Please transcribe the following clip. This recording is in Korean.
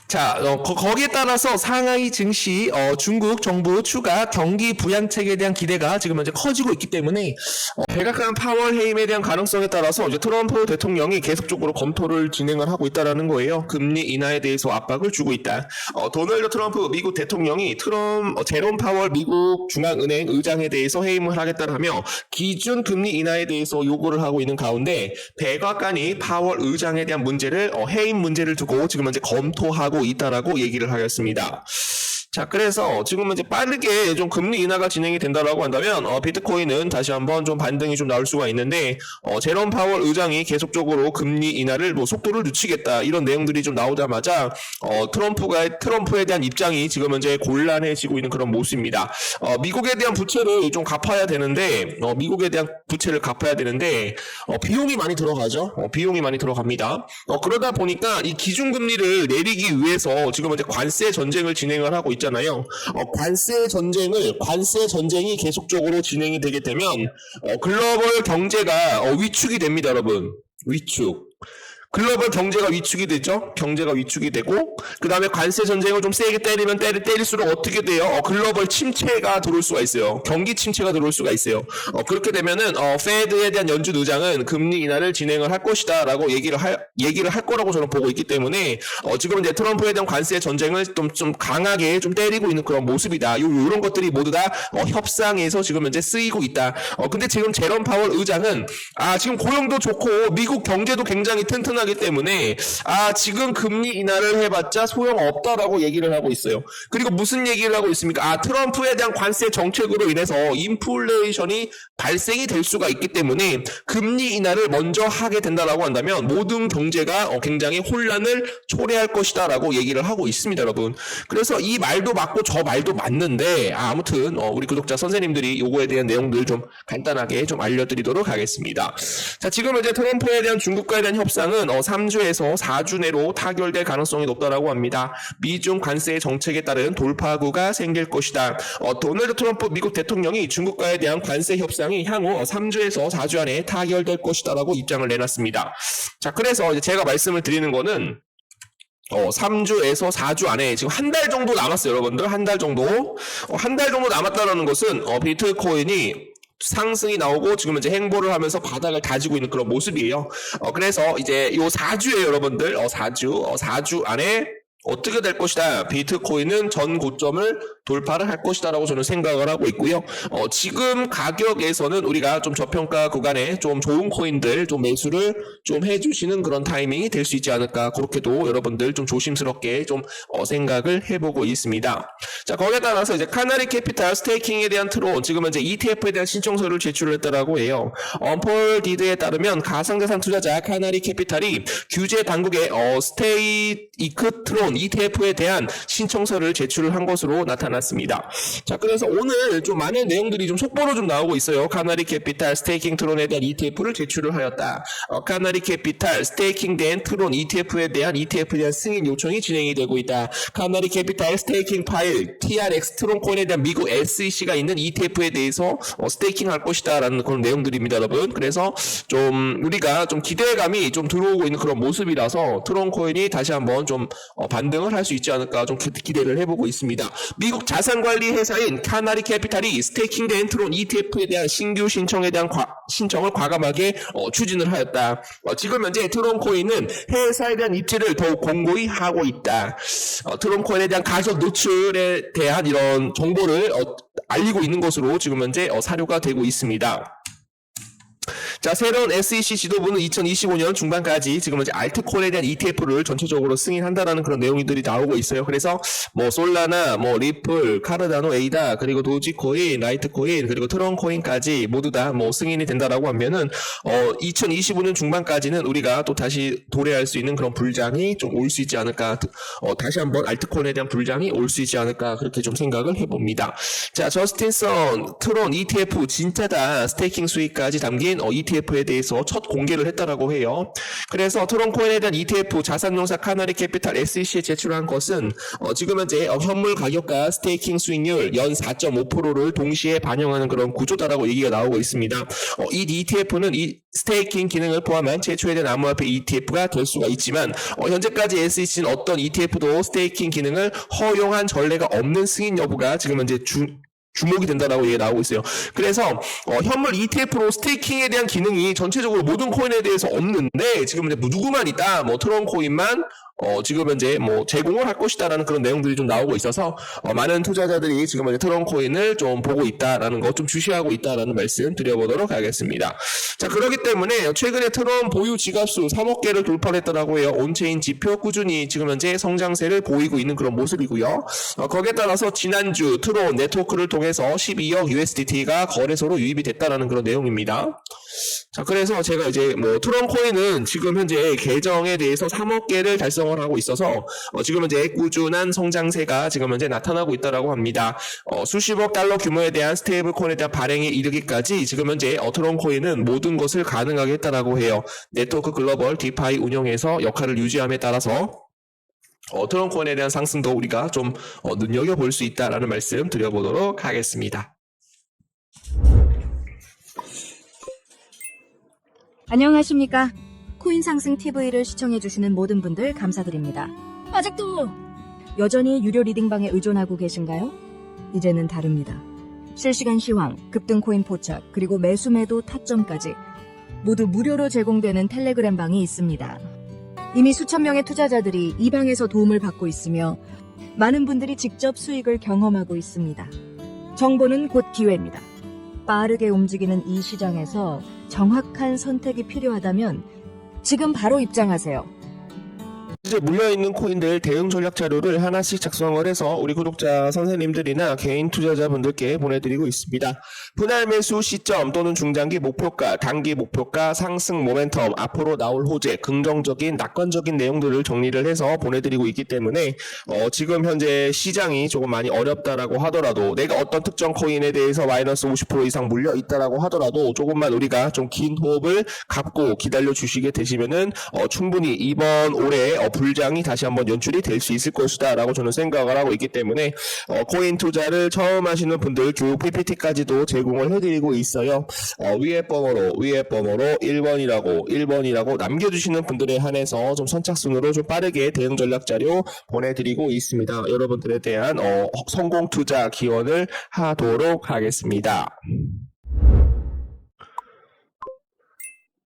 자, 거기에 따라서 상하이 증시 중국 정부 추가 경기 부양책에 대한 기대가 지금 현재 커지고 있기 때문에 백악관 파월 해임에 대한 가능성에 따라서 이제 트럼프 대통령이 계속적으로 검토를 진행을 하고 있다라는 거예요. 금리 인하에 대해서 압박을 주고 있다. 도널드 트럼프 미국 대통령이 제롬 파월 미국 중앙은행 의장에 대해서 해임을 하겠다라며 기준 금리 인하에 대해서 요구를 하고 있는 가운데 백악관이 파월 의장에 대한 문제를 해임 문제를 두고 지금 현재 검토하고 있다라고 얘기를 하였습니다. 자, 그래서 지금 이제 빠르게 좀 금리 인하가 진행이 된다라고 한다면 비트코인은 다시 한번 좀 반등이 좀 나올 수가 있는데 제롬 파월 의장이 계속적으로 금리 인하를 속도를 늦추겠다 이런 내용들이 좀 나오자마자 트럼프에 대한 입장이 지금 현재 곤란해지고 있는 그런 모습입니다. 미국에 대한 부채를 좀 갚아야 되는데 비용이 많이 들어가죠. 비용이 많이 들어갑니다. 그러다 보니까 이 기준금리를 내리기 위해서 지금 현재 관세 전쟁을 진행을 하고 있잖아요. 관세 전쟁이 계속적으로 진행이 되게 되면 글로벌 경제가 위축이 됩니다, 여러분. 위축. 글로벌 경제가 위축이 되죠. 경제가 위축이 되고 그 다음에 관세 전쟁을 좀 세게 때리면 때릴수록 어떻게 돼요? 글로벌 침체가 들어올 수가 있어요. 경기 침체가 들어올 수가 있어요. 그렇게 되면은 페드에 대한 연준 의장은 금리 인하를 진행을 할 것이다라고 얘기를 할 거라고 저는 보고 있기 때문에 지금 이제 트럼프에 대한 관세 전쟁을 좀 강하게 좀 때리고 있는 그런 모습이다. 이런 것들이 모두 다 협상에서 지금 현재 쓰이고 있다. 근데 지금 제롬 파월 의장은 지금 고용도 좋고 미국 경제도 굉장히 튼튼하기 때문에 지금 금리 인하를 해봤자 소용없다라고 얘기를 하고 있어요. 그리고 무슨 얘기를 하고 있습니까? 트럼프에 대한 관세 정책으로 인해서 인플레이션이 발생이 될 수가 있기 때문에 금리 인하를 먼저 하게 된다라고 한다면 모든 경제가 굉장히 혼란을 초래할 것이다라고 얘기를 하고 있습니다, 여러분. 그래서 이 말도 맞고 저 말도 맞는데 아무튼 우리 구독자 선생님들이 요거에 대한 내용들 좀 간단하게 좀 알려드리도록 하겠습니다. 자, 지금 이제 트럼프에 대한 중국과에 대한 협상은 3주에서 4주 내로 타결될 가능성이 높다라고 합니다. 미중 관세 정책에 따른 돌파구가 생길 것이다. 도널드 트럼프 미국 대통령이 중국과에 대한 관세 협상이 향후 3주에서 4주 안에 타결될 것이다라고 입장을 내놨습니다. 자, 그래서 이제 제가 말씀을 드리는 거는 3주에서 4주 안에 지금 한 달 정도 남았어요, 여러분들. 한 달 정도. 한 달 정도 남았다는 것은 비트코인이 상승이 나오고 지금 이제 행보를 하면서 바닥을 다지고 있는 그런 모습이에요. 그래서 이제 요 4주에 여러분들 4주 안에 어떻게 될 것이다. 비트코인은 전 고점을 돌파를 할 것이다라고 저는 생각을 하고 있고요. 지금 가격에서는 우리가 좀 저평가 구간에 좀 좋은 코인들 좀 매수를 좀 해주시는 그런 타이밍이 될 수 있지 않을까. 그렇게도 여러분들 좀 조심스럽게 좀 생각을 해보고 있습니다. 자, 거기에 따라서 이제 카나리 캐피탈 스테이킹에 대한 트론 지금 이제 ETF에 대한 신청서를 제출을 했다라고 해요. 언폴디드에 따르면 가상자산 투자자 카나리 캐피탈이 규제 당국의 스테이크 트론 ETF에 대한 신청서를 제출을 한 것으로 나타났습니다. 자, 그래서 오늘 좀 많은 내용들이 좀 속보로 좀 나오고 있어요. 카나리 캐피탈 스테이킹 트론에 대한 ETF를 제출을 하였다. 카나리 캐피탈 스테이킹된 트론 ETF에 대한 승인 요청이 진행이 되고 있다. 카나리 캐피탈 스테이킹 파일 TRX 트론 코인에 대한 미국 SEC가 있는 ETF에 대해서 스테이킹 할 것이다 라는 그런 내용들입니다, 여러분. 그래서 좀 우리가 좀 기대감이 좀 들어오고 있는 그런 모습이라서 트론 코인이 다시 한번 좀 반등을 할 수 있지 않을까 좀 기대를 해보고 있습니다. 미국 자산관리 회사인 카나리 캐피탈이 스테이킹된 트론 ETF에 대한 신규 신청에 대한 신청을 과감하게 추진을 하였다. 지금 현재 트론 코인은 회사에 대한 입지를 더욱 공고히 하고 있다. 트론 코인에 대한 가격 노출에 대한 이런 정보를 알리고 있는 것으로 지금 현재 사료가 되고 있습니다. 자, 새로운 SEC 지도부는 2025년 중반까지 지금 이제 알트코인에 대한 ETF를 전체적으로 승인한다라는 그런 내용들이 나오고 있어요. 그래서 뭐 솔라나, 뭐 리플, 카르다노, 에이다, 그리고 도지코인, 라이트코인, 그리고 트론코인까지 모두 다 뭐 승인이 된다라고 하면은 2025년 중반까지는 우리가 또 다시 도래할 수 있는 그런 불장이 좀 올 수 있지 않을까. 다시 한번 알트코인에 대한 불장이 올 수 있지 않을까 그렇게 좀 생각을 해봅니다. 자, 저스틴 선 트론 ETF 진짜다 스테이킹 수익까지 담긴 ETF에 대해서 첫 공개를 했다라고 해요. 그래서 트론코인에 대한 ETF 자산용사 카나리 캐피탈 SEC에 제출한 것은 지금 현재 현물 가격과 스테이킹 수익률 연 4.5%를 동시에 반영하는 그런 구조다라고 얘기가 나오고 있습니다. 이 ETF는 이 스테이킹 기능을 포함한 최초에 대한 암호화폐 ETF가 될 수가 있지만 현재까지 SEC는 어떤 ETF도 스테이킹 기능을 허용한 전례가 없는 승인 여부가 지금 현재 주목이 된다라고 얘기가 나오고 있어요. 그래서 현물 ETF로 스테이킹에 대한 기능이 전체적으로 모든 코인에 대해서 없는데 지금 이제 누구만 있다, 트론 코인만 지금 현재 제공을 할 것이다라는 그런 내용들이 좀 나오고 있어서 많은 투자자들이 지금 현재 트론 코인을 좀 보고 있다라는 거, 좀 주시하고 있다라는 말씀 드려보도록 하겠습니다. 자, 그렇기 때문에 최근에 트론 보유 지갑수 3억 개를 돌파했더라고 해요. 온체인 지표 꾸준히 지금 현재 성장세를 보이고 있는 그런 모습이고요. 거기에 따라서 지난주 트론 네트워크를 통해서 12억 USDT가 거래소로 유입이 됐다라는 그런 내용입니다. 자, 그래서 제가 이제 트론 코인은 지금 현재 계정에 대해서 3억 개를 달성을 하고 있어서 지금 현재 꾸준한 성장세가 지금 현재 나타나고 있다라고 합니다. 수십억 달러 규모에 대한 스테이블 코인에 대한 발행에 이르기까지 지금 현재 트론 코인은 모든 것을 가능하게 했다라고 해요. 네트워크 글로벌 디파이 운영에서 역할을 유지함에 따라서 트론 코인에 대한 상승도 우리가 좀 눈여겨볼 수 있다라는 말씀 드려보도록 하겠습니다. 안녕하십니까. 코인 상승 TV를 시청해주시는 모든 분들 감사드립니다. 아직도 여전히 유료 리딩방에 의존하고 계신가요? 이제는 다릅니다. 실시간 시황, 급등 코인 포착, 그리고 매수 매도 타점까지 모두 무료로 제공되는 텔레그램 방이 있습니다. 이미 수천 명의 투자자들이 이 방에서 도움을 받고 있으며 많은 분들이 직접 수익을 경험하고 있습니다. 정보는 곧 기회입니다. 빠르게 움직이는 이 시장에서 정확한 선택이 필요하다면 지금 바로 입장하세요. 이제 물려있는 코인들 대응 전략 자료를 하나씩 작성을 해서 우리 구독자 선생님들이나 개인 투자자분들께 보내드리고 있습니다. 분할 매수 시점 또는 중장기 목표가, 단기 목표가, 상승 모멘텀, 앞으로 나올 호재, 긍정적인 낙관적인 내용들을 정리를 해서 보내드리고 있기 때문에 지금 현재 시장이 조금 많이 어렵다라고 하더라도, 내가 어떤 특정 코인에 대해서 마이너스 50% 이상 물려있다라고 하더라도 조금만 우리가 좀 긴 호흡을 갖고 기다려 주시게 되시면은 충분히 이번 올해 불장이 다시 한번 연출이 될 수 있을 것이다 라고 저는 생각을 하고 있기 때문에 코인 투자를 처음 하시는 분들 교육 PPT까지도 제공을 해드리고 있어요. 위에 번호로 1번이라고 남겨주시는 분들에 한해서 좀 선착순으로 좀 빠르게 대응 전략 자료 보내드리고 있습니다. 여러분들에 대한 성공 투자 기원을 하도록 하겠습니다.